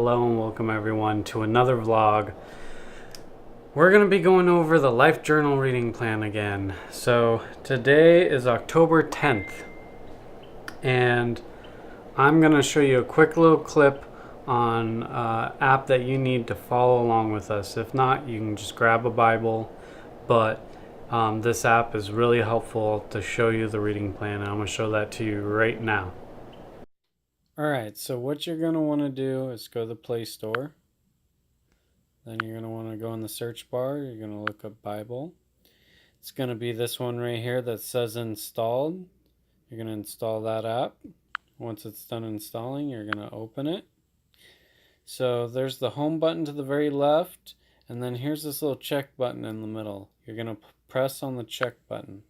Hello and welcome everyone to another vlog. We're going to be going over the Life Journal reading plan again. So today is October 10th and I'm going to show you a quick little clip on an app that you need to follow along with us. If not, you can just grab a Bible, but this app is really helpful to show you the reading plan, and I'm going to show that to you right now. Alright, so what you're going to want to do is go to the Play Store. Then you're going to want to go in the search bar. You're going to look up Bible. It's going to be this one right here that says installed. You're going to install that app. Once it's done installing, you're going to open it. So there's the home button to the very left, and then here's this little check button in the middle. You're going to press on the check button.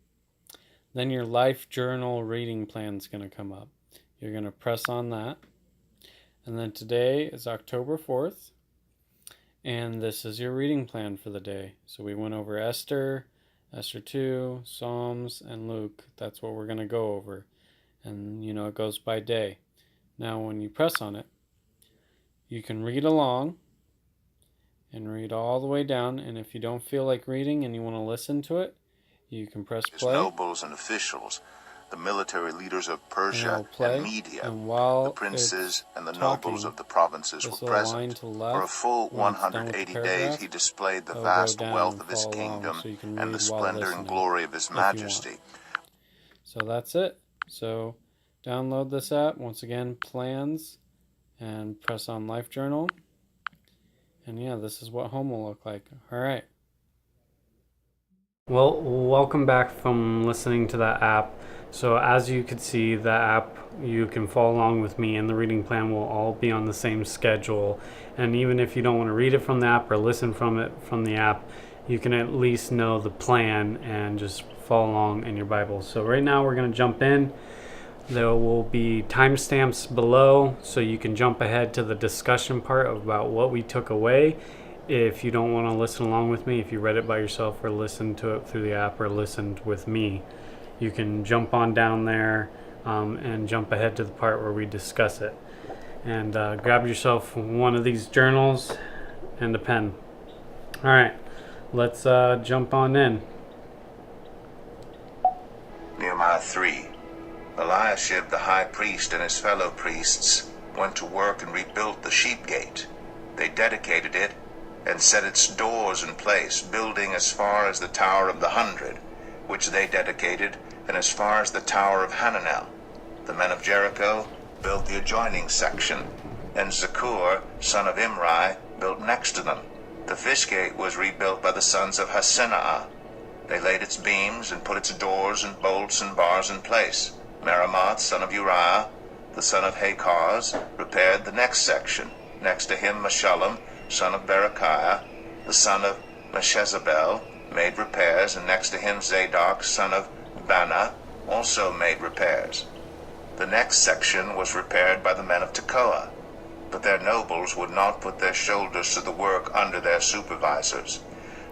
Then your Life Journal reading plan is going to come up. You're going to press on that. And then today is October 4th. And this is your reading plan for the day. So we went over Esther, Esther 2, Psalms, and Luke. That's what we're going to go over. And you know, it goes by day. Now when you press on it, you can read along and read all the way down. And if you don't feel like reading and you want to listen to it, you can press play. Nobles and officials, the military leaders of Persia and Media, the princes and the nobles of the provinces were present. For a full 180 days he displayed the vast wealth of his kingdom and the splendor and glory of his majesty. So that's it. So download this app, once again, plans, and press on Life Journal. And yeah, this is what home will look like. Alright. Well, welcome back from listening to that app. So as you can see, the app, you can follow along with me, and the reading plan will all be on the same schedule. And even if you don't want to read it from the app or listen from it from the app, you can at least know the plan and just follow along in your Bible. So right now we're going to jump in. There will be timestamps below, so you can jump ahead to the discussion part about what we took away. If you don't want to listen along with me, if you read it by yourself or listened to it through the app or listened with me, you can jump on down there and jump ahead to the part where we discuss it. And grab yourself one of these journals and a pen. Alright, let's jump on in. Nehemiah 3. Eliashib the high priest and his fellow priests went to work and rebuilt the sheep gate. They dedicated it and set its doors in place, building as far as the Tower of the 100, which they dedicated, and as far as the Tower of Hananel. The men of Jericho built the adjoining section, and Zakur, son of Imri, built next to them. The fish gate was rebuilt by the sons of Hasenaah. They laid its beams and put its doors and bolts and bars in place. Meremoth, son of Uriah, the son of Hakaz, repaired the next section. Next to him Meshullam, son of Berechiah, the son of Meshezabel, made repairs, and next to him Zadok, son of Bana, also made repairs. The next section was repaired by the men of Tekoa, but their nobles would not put their shoulders to the work under their supervisors.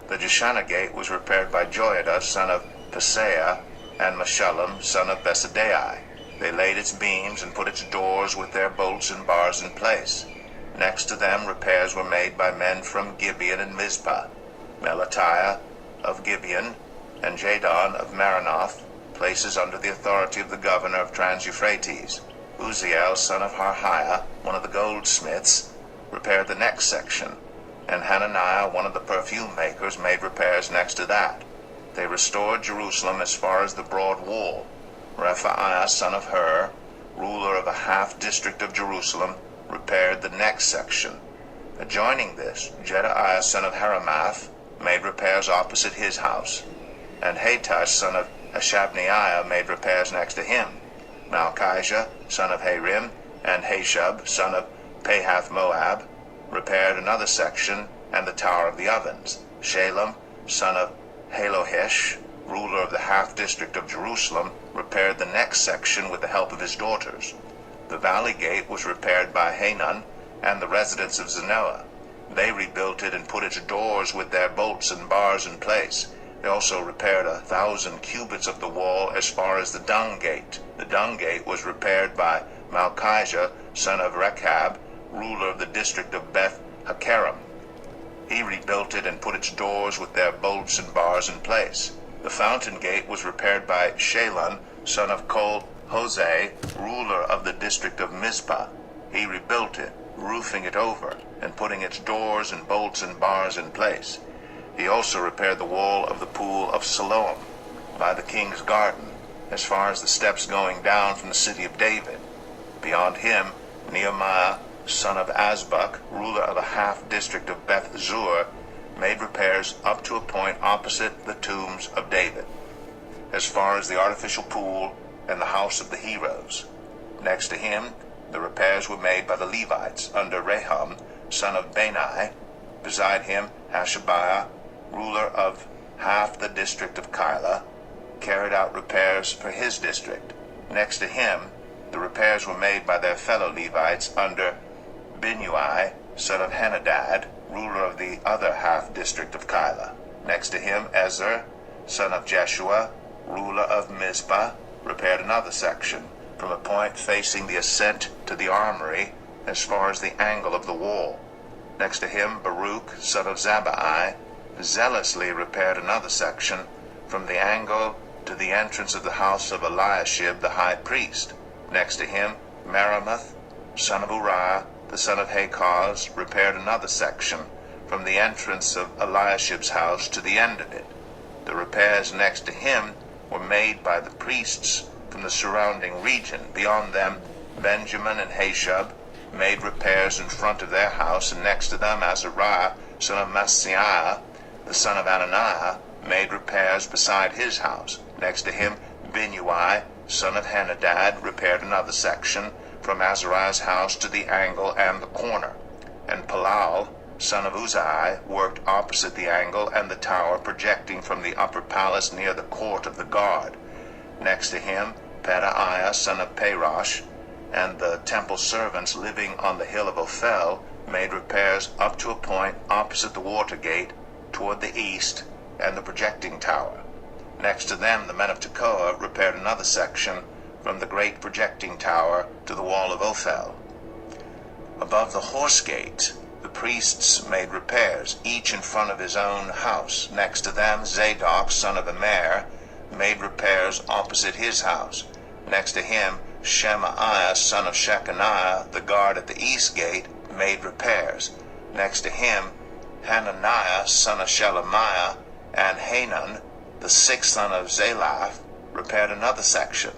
The Jeshanah gate was repaired by Joiada, son of Paseah, and Meshullam, son of Besadai. They laid its beams and put its doors with their bolts and bars in place. Next to them repairs were made by men from Gibeon and Mizpah, Melatiah of Gibeon, and Jadon of Maranoth, places under the authority of the governor of Trans-Euphrates. Uzziel, son of Harhiah, one of the goldsmiths, repaired the next section, and Hananiah, one of the perfume makers, made repairs next to that. They restored Jerusalem as far as the broad wall. Rephaiah, son of Hur, ruler of a half-district of Jerusalem, repaired the next section. Adjoining this, Jedaiah, son of Haramath, made repairs opposite his house, and Hatush, son of Hashabneiah, made repairs next to him. Malchijah, son of Harim, and Hashub, son of Pahath-Moab, repaired another section and the Tower of the Ovens. Shalem, son of Halohesh, ruler of the half-district of Jerusalem, repaired the next section with the help of his daughters. The valley gate was repaired by Hanun and the residents of Zanoah. They rebuilt it and put its doors with their bolts and bars in place. They also repaired 1,000 cubits of the wall as far as the dung gate. The dung gate was repaired by Malchijah, son of Rechab, ruler of the district of Beth Hakerem. He rebuilt it and put its doors with their bolts and bars in place. The fountain gate was repaired by Shalon, son of Kol-Hoseh, ruler of the district of Mizpah. He rebuilt it, roofing it over, and putting its doors and bolts and bars in place. He also repaired the wall of the pool of Siloam, by the king's garden, as far as the steps going down from the city of David. Beyond him, Nehemiah, son of Azbuk, ruler of a half-district of Beth Zur, made repairs up to a point opposite the tombs of David, as far as the artificial pool and the house of the heroes. Next to him, the repairs were made by the Levites under Rehum, son of Bani. Beside him, Hashabiah, ruler of half the district of Keilah, carried out repairs for his district. Next to him, the repairs were made by their fellow Levites under Binnui, son of Henadad, ruler of the other half-district of Keilah. Next to him, Ezer, son of Jeshua, ruler of Mizpah, repaired another section, from a point facing the ascent to the armory, as far as the angle of the wall. Next to him, Baruch, son of Zabbai, zealously repaired another section, from the angle to the entrance of the house of Eliashib the high priest. Next to him, Meremoth, son of Uriah, the son of Hakaz, repaired another section, from the entrance of Eliashib's house to the end of it. The repairs next to him were made by the priests from the surrounding region. Beyond them, Benjamin and Hashub made repairs in front of their house, and next to them, Azariah, son of Maaseiah, the son of Ananiah, made repairs beside his house. Next to him, Binnui, son of Henadad, repaired another section, from Azariah's house to the angle and the corner. And Palal, son of Uzai, worked opposite the angle and the tower projecting from the upper palace near the court of the guard. Next to him, Pedaiah, son of Parosh, and the temple servants living on the hill of Ophel made repairs up to a point opposite the water gate toward the east and the projecting tower. Next to them, the men of Tekoa repaired another section from the great projecting tower to the wall of Ophel. Above the horse gate, the priests made repairs, each in front of his own house. Next to them, Zadok, son of Immer, made repairs opposite his house. Next to him, Shemaiah, son of Shechaniah, the guard at the east gate, made repairs. Next to him, Hananiah, son of Shelemiah, and Hanan, the sixth son of Zalaph, repaired another section.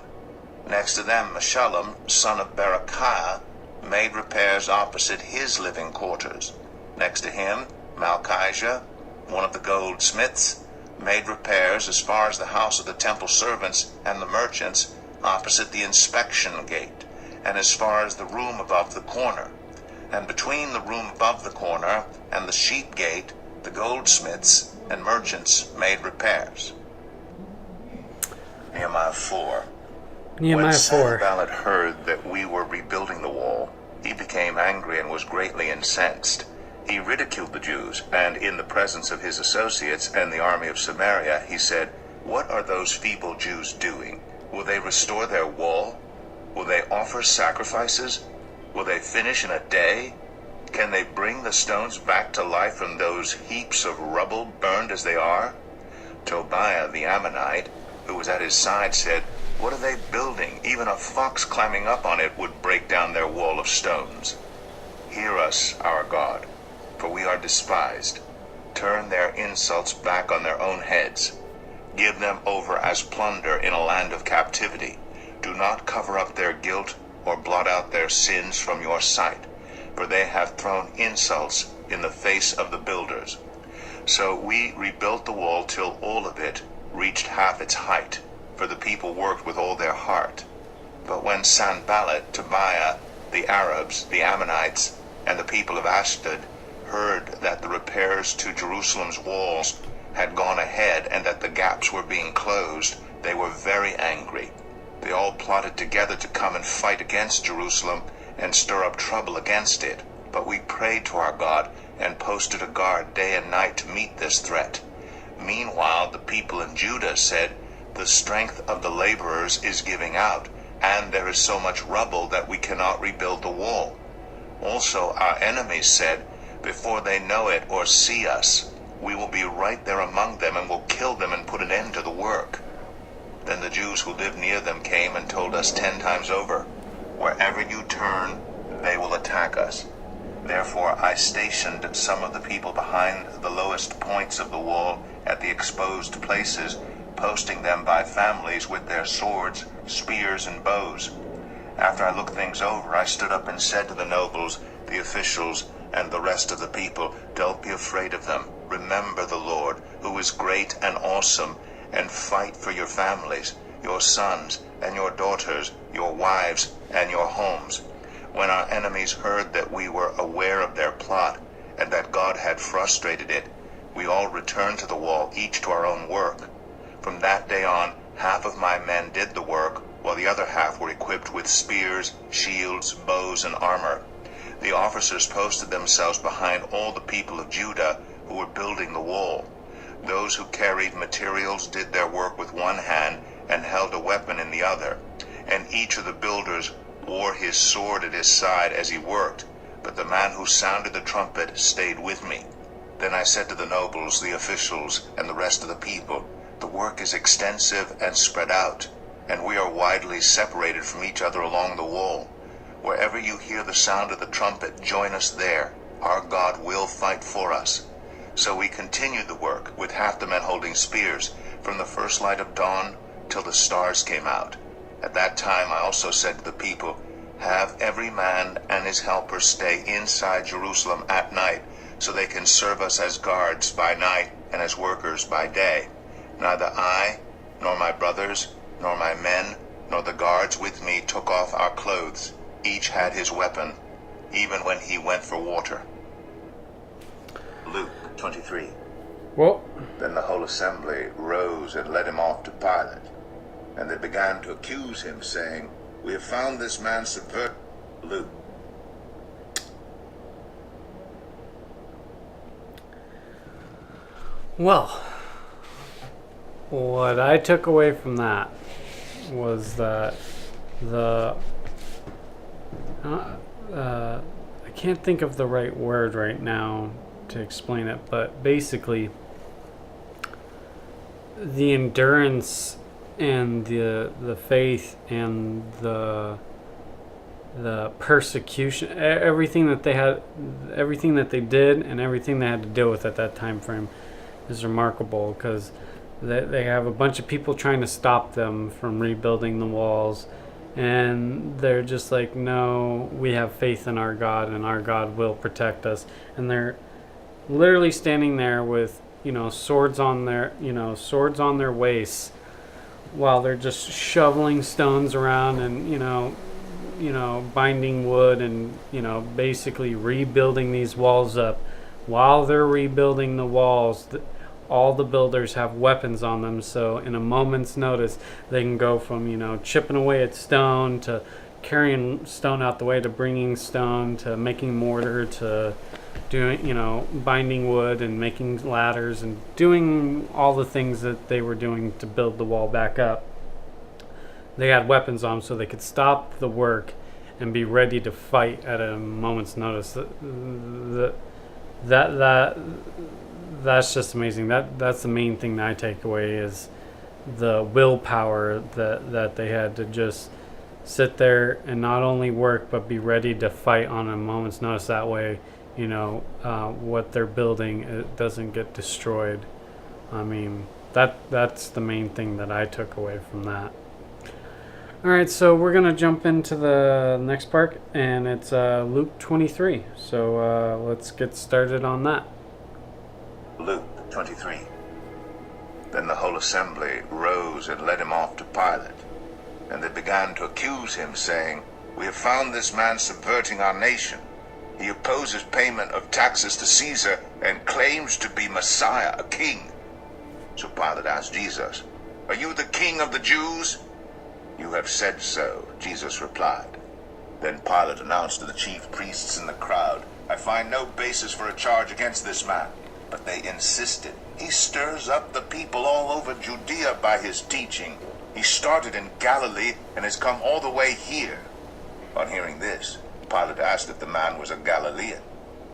Next to them, Meshullam, son of Berechiah, made repairs opposite his living quarters. Next to him, Malchijah, one of the goldsmiths, made repairs as far as the house of the temple servants and the merchants opposite the inspection gate, and as far as the room above the corner. And between the room above the corner and the sheep gate, the goldsmiths and merchants made repairs. Nehemiah 4. When Sanballat heard that we were rebuilding the wall, he became angry and was greatly incensed. He ridiculed the Jews, and in the presence of his associates and the army of Samaria, he said, "What are those feeble Jews doing? Will they restore their wall? Will they offer sacrifices? Will they finish in a day? Can they bring the stones back to life from those heaps of rubble burned as they are?" Tobiah the Ammonite, who was at his side, said, "What are they building? Even a fox climbing up on it would break down their wall of stones. Hear us, our God, for we are despised. Turn their insults back on their own heads. Give them over as plunder in a land of captivity. Do not cover up their guilt or blot out their sins from your sight, for they have thrown insults in the face of the builders." So we rebuilt the wall till all of it reached half its height, for the people worked with all their heart. But when Sanballat, Tobiah, the Arabs, the Ammonites, and the people of Ashdod heard that the repairs to Jerusalem's walls had gone ahead and that the gaps were being closed, they were very angry. They all plotted together to come and fight against Jerusalem and stir up trouble against it. But we prayed to our God and posted a guard day and night to meet this threat. Meanwhile, the people in Judah said, "The strength of the laborers is giving out, and there is so much rubble that we cannot rebuild the wall." Also our enemies said, before they know it or see us, we will be right there among them and will kill them and put an end to the work. Then the Jews who lived near them came and told us 10 times over, wherever you turn, they will attack us. Therefore I stationed some of the people behind the lowest points of the wall at the exposed places, posting them by families with their swords, spears, and bows. After I looked things over, I stood up and said to the nobles, the officials, and the rest of the people, don't be afraid of them. Remember the Lord, who is great and awesome, and fight for your families, your sons and your daughters, your wives and your homes. When our enemies heard that we were aware of their plot, and that God had frustrated it, we all returned to the wall, each to our own work. From that day on, half of my men did the work, while the other half were equipped with spears, shields, bows, and armor. The officers posted themselves behind all the people of Judah who were building the wall. Those who carried materials did their work with one hand and held a weapon in the other, and each of the builders wore his sword at his side as he worked, but the man who sounded the trumpet stayed with me. Then I said to the nobles, the officials, and the rest of the people, the work is extensive and spread out, and we are widely separated from each other along the wall. Wherever you hear the sound of the trumpet, join us there. Our God will fight for us. So we continued the work, with half the men holding spears, from the first light of dawn till the stars came out. At that time I also said to the people, have every man and his helper stay inside Jerusalem at night, so they can serve us as guards by night and as workers by day. Neither I, nor my brothers, nor my men, nor the guards with me took off our clothes. Each had his weapon, even when he went for water. Luke 23. Well, Then the whole assembly rose and led him off to Pilate. And they began to accuse him, saying, we have found this man subvert. Luke. well, what I took away from that was that I can't think of the right word right now to explain it, but basically the endurance and the faith and the persecution, everything that they had, everything that they did, and everything they had to deal with at that time frame is remarkable, because they have a bunch of people trying to stop them from rebuilding the walls, and they're just like, no, we have faith in our God, and our God will protect us. And they're literally standing there with, swords on their waists, while they're just shoveling stones around and binding wood and basically rebuilding these walls up. While they're rebuilding the walls, all the builders have weapons on them, so in a moment's notice they can go from chipping away at stone to carrying stone out the way to bringing stone to making mortar to doing binding wood and making ladders and doing all the things that they were doing to build the wall back up. They had weapons on them so they could stop the work and be ready to fight at a moment's notice. That's just amazing. That's the main thing that I take away, is the willpower that they had to just sit there and not only work but be ready to fight on a moment's notice. That way, what they're building, it doesn't get destroyed. I mean, that's the main thing that I took away from that. Alright, so we're going to jump into the next part, and it's Luke 23. So let's get started on that. Luke 23. Then the whole assembly rose and led him off to Pilate. And they began to accuse him, saying, we have found this man subverting our nation. He opposes payment of taxes to Caesar and claims to be Messiah, a king. So Pilate asked Jesus, are you the king of the Jews? You have said so, Jesus replied. Then Pilate announced to the chief priests and the crowd, I find no basis for a charge against this man. But they insisted. He stirs up the people all over Judea by his teaching. He started in Galilee and has come all the way here. On hearing this, Pilate asked if the man was a Galilean.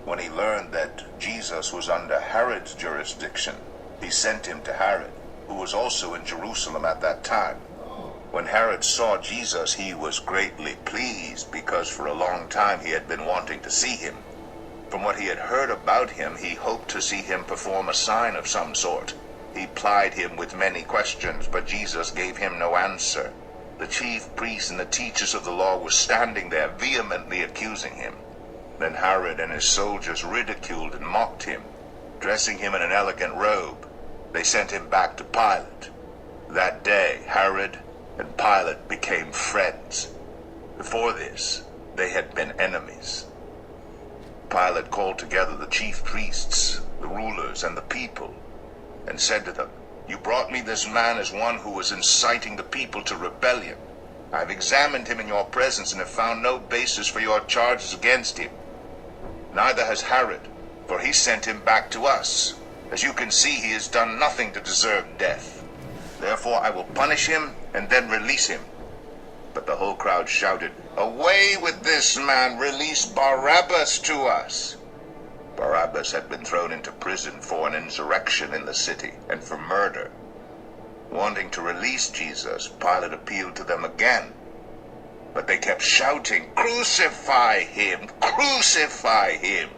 When he learned that Jesus was under Herod's jurisdiction, he sent him to Herod, who was also in Jerusalem at that time. When Herod saw Jesus, he was greatly pleased, because for a long time he had been wanting to see him. From what he had heard about him, he hoped to see him perform a sign of some sort. He plied him with many questions, but Jesus gave him no answer. The chief priests and the teachers of the law were standing there, vehemently accusing him. Then Herod and his soldiers ridiculed and mocked him. Dressing him in an elegant robe, they sent him back to Pilate. That day, Herod and Pilate became friends. Before this, they had been enemies. Pilate called together the chief priests, the rulers, and the people, and said to them, "You brought me this man as one who was inciting the people to rebellion. I have examined him in your presence and have found no basis for your charges against him. Neither has Herod, for he sent him back to us. As you can see, he has done nothing to deserve death. Therefore I will punish him and then release him." But the whole crowd shouted, "Away with this man! Release Barabbas to us!" Barabbas had been thrown into prison for an insurrection in the city and for murder. Wanting to release Jesus, Pilate appealed to them again. But they kept shouting, "Crucify him! Crucify him!"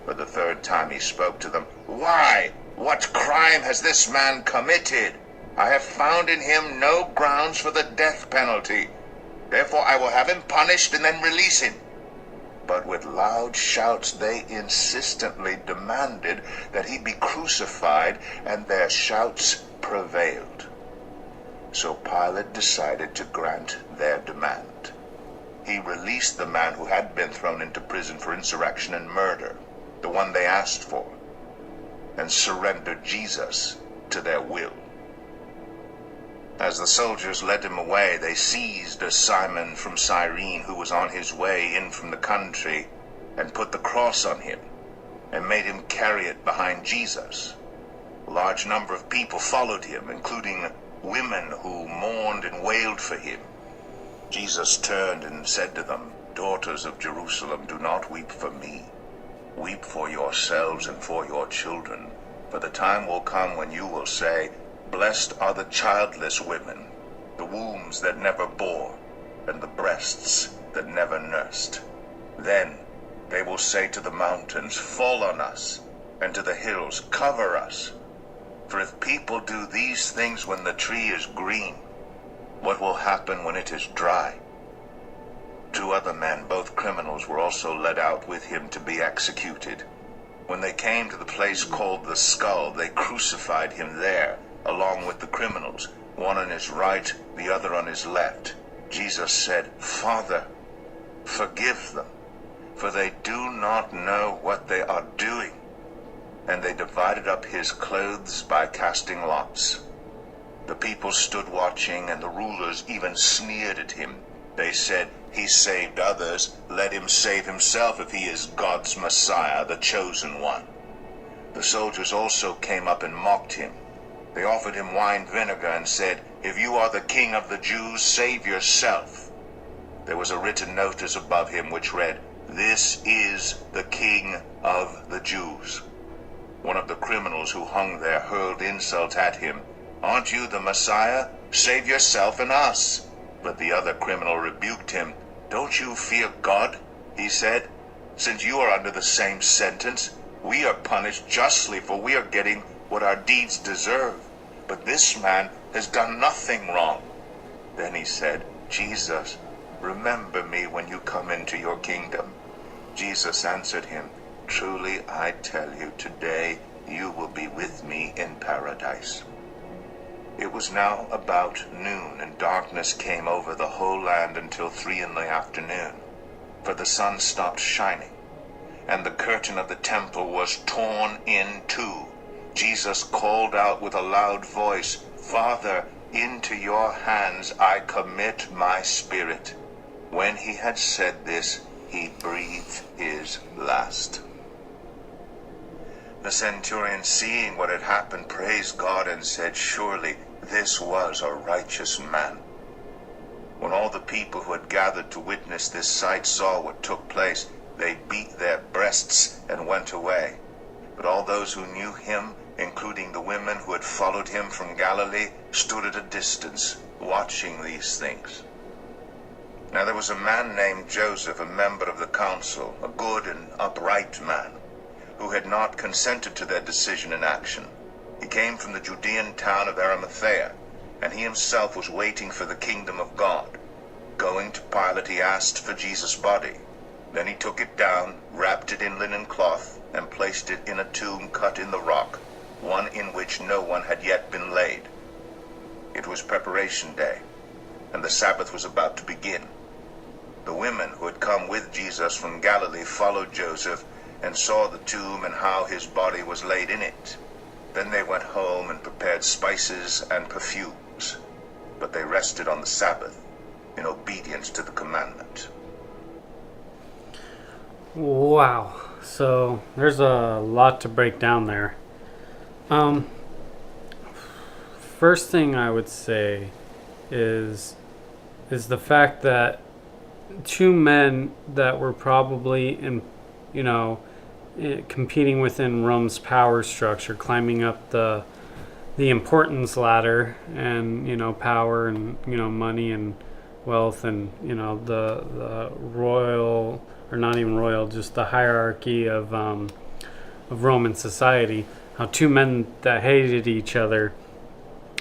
For the third time he spoke to them, "Why? What crime has this man committed? I have found in him no grounds for the death penalty. Therefore I will have him punished and then release him." But with loud shouts they insistently demanded that he be crucified, and their shouts prevailed. So Pilate decided to grant their demand. He released the man who had been thrown into prison for insurrection and murder, the one they asked for, and surrendered Jesus to their will. As the soldiers led him away, they seized a Simon from Cyrene who was on his way in from the country, and put the cross on him, and made him carry it behind Jesus. A large number of people followed him, including women who mourned and wailed for him. Jesus turned and said to them, "Daughters of Jerusalem, do not weep for me. Weep for yourselves and for your children, for the time will come when you will say, 'Blessed are the childless women, the wombs that never bore, and the breasts that never nursed.' Then they will say to the mountains, 'Fall on us,' and to the hills, 'Cover us.' For if people do these things when the tree is green, what will happen when it is dry?" 2 other men, both criminals, were also led out with him to be executed. When they came to the place called the Skull, they crucified him there, along with the criminals, one on his right, the other on his left. Jesus said, "Father, forgive them, for they do not know what they are doing." And they divided up his clothes by casting lots. The people stood watching, and the rulers even sneered at him. They said, "He saved others. Let him save himself if he is God's Messiah, the chosen one." The soldiers also came up and mocked him. They offered him wine vinegar and said, "If you are the king of the Jews, save yourself." There was a written notice above him which read, "This is the King of the Jews." One of the criminals who hung there hurled insults at him. "Aren't you the Messiah? Save yourself and us." But the other criminal rebuked him. "Don't you fear God?" he said. "Since you are under the same sentence, we are punished justly, for we are getting what our deeds deserve. But this man has done nothing wrong." Then he said, "Jesus, remember me when you come into your kingdom." Jesus answered him, "Truly I tell you, today you will be with me in paradise." It was now about noon, and darkness came over the whole land until 3 in the afternoon, for the sun stopped shining, and the curtain of the temple was torn in two. Jesus called out with a loud voice, "Father, into your hands I commit my spirit." When he had said this, he breathed his last. The centurion, seeing what had happened, praised God and said, "Surely this was a righteous man." When all the people who had gathered to witness this sight saw what took place, they beat their breasts and went away. But all those who knew him, including the women who had followed him from Galilee, stood at a distance, watching these things. Now there was a man named Joseph, a member of the council, a good and upright man, who had not consented to their decision and action. He came from the Judean town of Arimathea, and he himself was waiting for the kingdom of God. Going to Pilate, he asked for Jesus' body. Then he took it down, wrapped it in linen cloth, and placed it in a tomb cut in the rock, one in which no one had yet been laid. It was preparation day, and the Sabbath was about to begin. The women who had come with Jesus from Galilee followed Joseph and saw the tomb and how his body was laid in it. Then they went home and prepared spices and perfumes, but they rested on the Sabbath in obedience to the commandment. Wow. So there's a lot to break down there. First thing I would say is the fact that two men that were probably competing within Rome's power structure, climbing up the importance ladder, and power and money and wealth, and the royal, or not even royal, just the hierarchy of Roman society. How two men that hated each other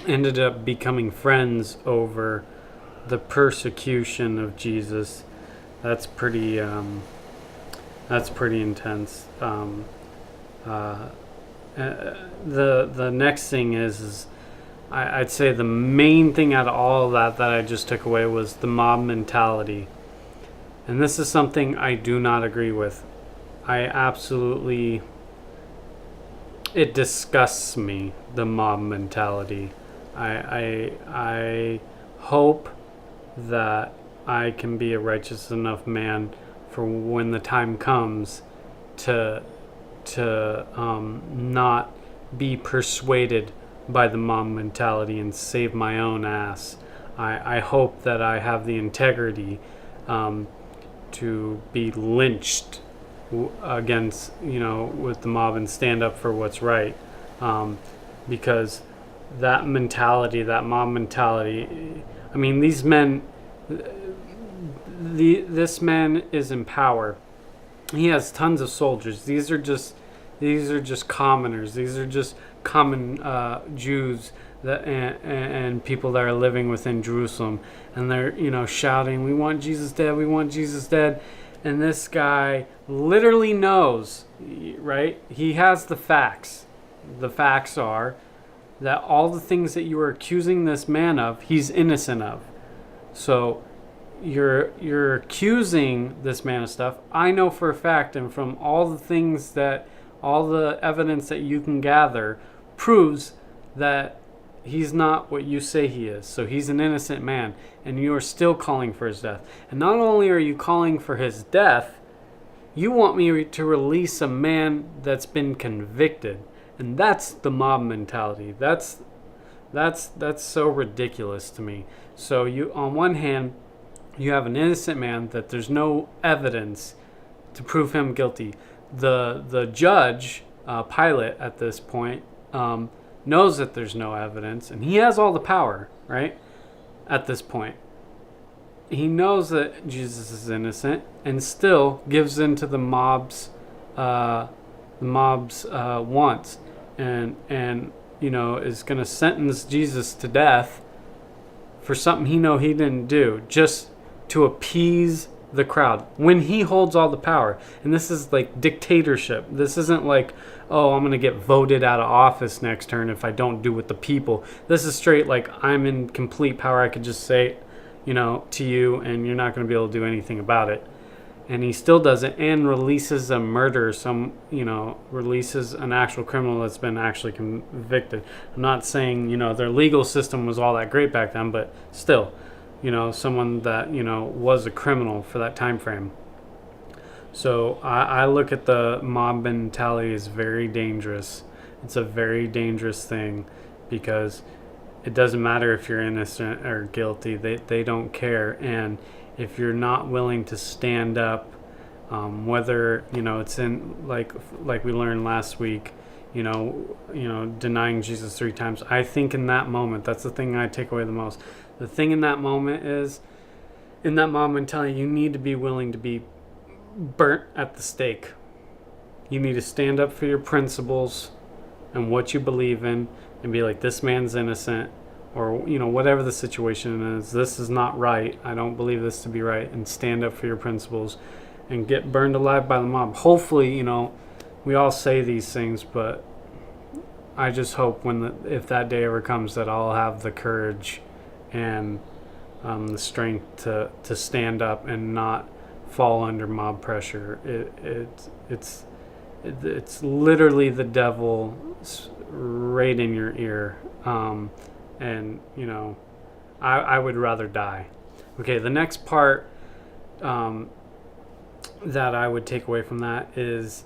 ended up becoming friends over the persecution of Jesus. That's pretty intense. The next thing is I'd say the main thing out of all of that I just took away was the mob mentality. And this is something I do not agree with. It disgusts me, the mob mentality. I hope that I can be a righteous enough man for when the time comes to not be persuaded by the mob mentality and save my own ass. I hope that I have the integrity to be lynched against, with the mob, and stand up for what's right, because that mob mentality, I mean, these men, this man is in power. He has tons of soldiers. These are just commoners. These are just common Jews that and people that are living within Jerusalem, and they're shouting, "We want Jesus dead! We want Jesus dead!" And this guy literally knows, right? He has the facts. The facts are that all the things that you are accusing this man of, he's innocent of. So you're accusing this man of stuff. I know for a fact, and from all the evidence that you can gather, proves that he's not what you say he is. So he's an innocent man, and you are still calling for his death. And not only are you calling for his death, you want me to release a man that's been convicted. And that's the mob mentality. That's so ridiculous to me. So you, on one hand, you have an innocent man that there's no evidence to prove him guilty. The judge, Pilate, at this point, knows that there's no evidence, and he has all the power, right? At this point, he knows that Jesus is innocent, and still gives in to the mob's wants, and is going to sentence Jesus to death for something he didn't do, just to appease the crowd, when he holds all the power. And this is like dictatorship. This isn't like, oh, I'm going to get voted out of office next turn if I don't do what the people. This is straight like, I'm in complete power. I could just say, to you, and you're not going to be able to do anything about it. And he still does it, and releases a murderer, releases an actual criminal that's been actually convicted. I'm not saying, their legal system was all that great back then, but still, someone that, was a criminal for that time frame. So I look at the mob mentality as very dangerous. It's a very dangerous thing, because it doesn't matter if you're innocent or guilty. They don't care. And if you're not willing to stand up, whether it's in like we learned last week, denying Jesus 3 times. I think in that moment, that's the thing I take away the most. The thing in that moment is, in that moment, telling you need to be willing to be burnt at the stake. You need to stand up for your principles and what you believe in, and be like, this man's innocent, or whatever the situation is. This is not right. I don't believe this to be right, and stand up for your principles, and get burned alive by the mob. Hopefully, we all say these things, but I just hope if that day ever comes, that I'll have the courage and the strength to stand up and not fall under mob pressure. It's literally the devil right in your ear, and I would rather die. Okay, the next part that I would take away from that is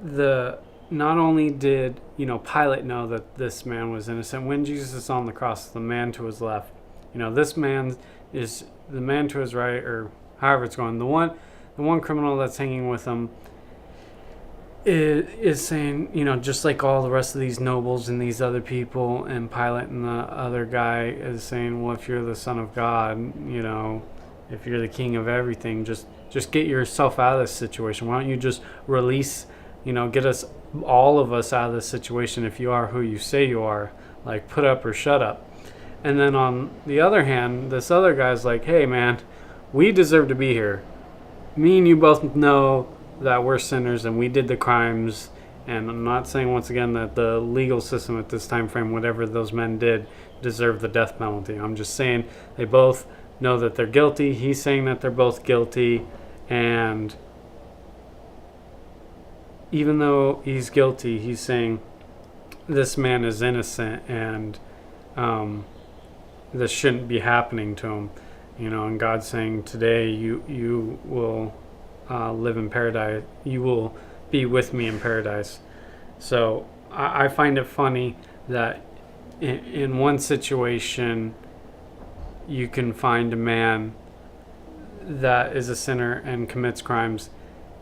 not only did Pilate know that this man was innocent. When Jesus is on the cross, the man to his left, this man is the man to his right, or however it's going. The one criminal that's hanging with him is saying, just like all the rest of these nobles and these other people, and Pilate and the other guy is saying, well, if you're the Son of God, if you're the king of everything, just get yourself out of this situation. Why don't you just release, get us, all of us, out of this situation if you are who you say you are, like put up or shut up. And then on the other hand, this other guy's like, hey man, we deserve to be here. Me and you both know that we're sinners and we did the crimes. And I'm not saying, once again, that the legal system at this time frame, whatever those men did, deserved the death penalty. I'm just saying they both know that they're guilty. He's saying that they're both guilty, and even though he's guilty, he's saying this man is innocent, and this shouldn't be happening to him. And God's saying, today you will live in paradise. You will be with me in paradise. So I find it funny that in one situation you can find a man that is a sinner and commits crimes,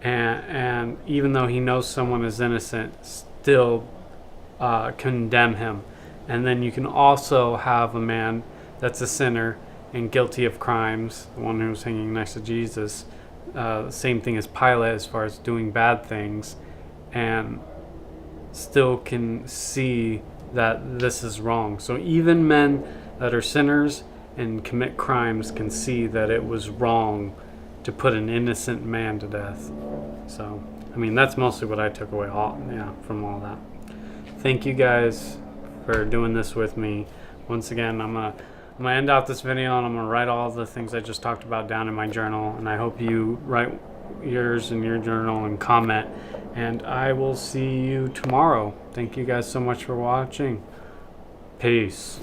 and even though he knows someone is innocent, still condemn him. And then you can also have a man that's a sinner and guilty of crimes, the one who's hanging next to Jesus, same thing as Pilate as far as doing bad things, and still can see that this is wrong. So even men that are sinners and commit crimes can see that it was wrong to put an innocent man to death. So, that's mostly what I took away from all that. Thank you guys for doing this with me. Once again, I'm gonna end out this video, and I'm gonna write all the things I just talked about down in my journal, and I hope you write yours in your journal and comment, and I will see you tomorrow. Thank you guys so much for watching. Peace.